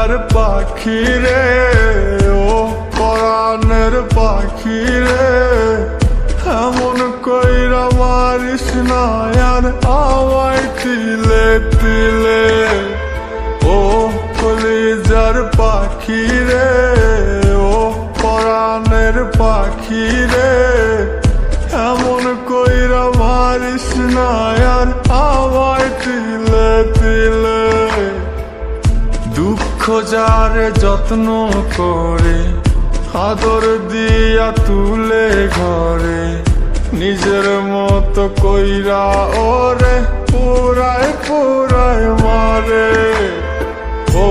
কলিজার পাখি রে, ও পরাণের পাখি রে, এমন কইরা মারিস না আর আমায় তিলে তিলে। ও কলিজার পাখি রে, ও পরাণের পাখি রে, এমন কইরা মারিস না আর আমায় তিলে তিলে। দুঃখ যারে যত্ন করে আদর দিয়া তুলে ঘরে, নিজের মতো কইরা ওরে পুরায় পুরায় মারে। ও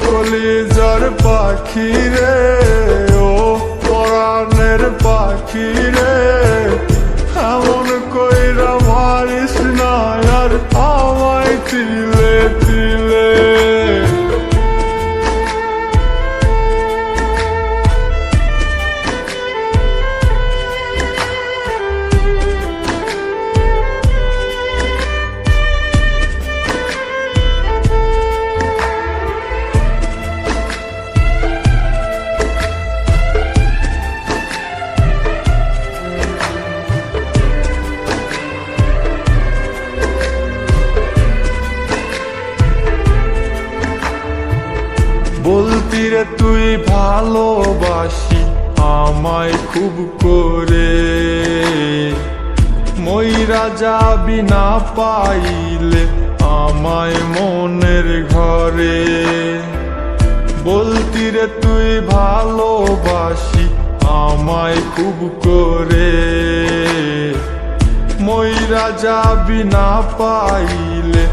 কলিজার পাখি রে, ও পরাণের পাখি রে, এমন কইরা মারিস না আর আমায় তিলে তিলে। বলতি রে তুই ভালোবাসি আমায় খুব করে, মইরা যাবি না পাইলে আমায় মনের ঘরে। বলতি রে তুই ভালোবাসি আমায় খুব করে, মইরা যাবি না পাইলে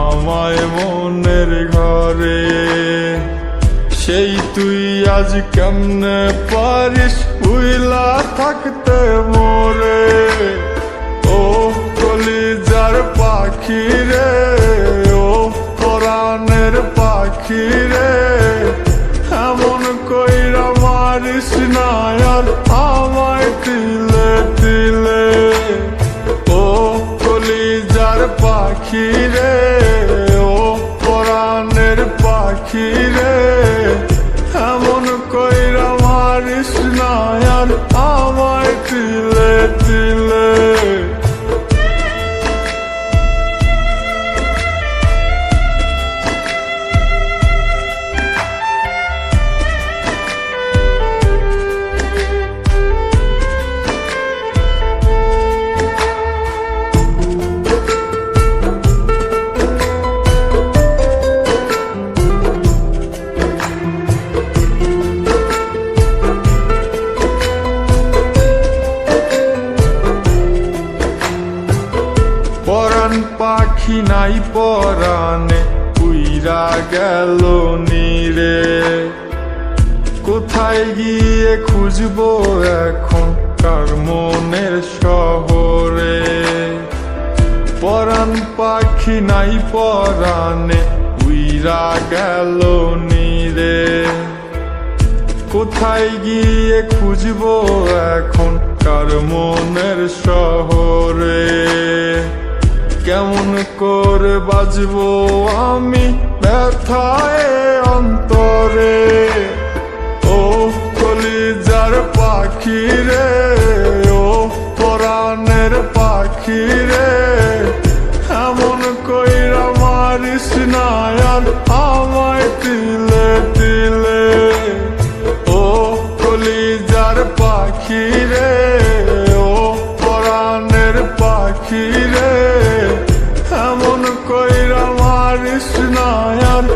আমায় মনের ঘরে। সেই তুই আজ কেমনে পারিস উইলা থাকতে মোরে। ও কলিজার পাখি রে, ও পরাণের পাখি রে, এমন কইরা মারিস না আর আমায় তিলে তিলে। ও কলিজার পাখি রে, ও পরাণের পাখি রে, এমন কইরা মারিস না আর আমায় তিলে তিলে। পরাণ পাখি নাই পরাণে উইরা গেল নীরে, কোথায় গিয়ে খুঁজবো এখন কার মনের শহরে। পরাণ পাখি নাই পরাণে উইরা গেল নীরে, কোথায় গিয়ে খুঁজবো এখন কার মনের শহরে। কেমন করে বাজবো আমি ব্যথায় অন্তরে। ও কলিজার পাখি রে, ও পরাণের পাখি রে, এমন কইরা মারিস না আর আমায় তিলে তিলে। ও কলিজার পাখি রে, ও পরাণের পাখি রে, এমন কইরা মারিস না আর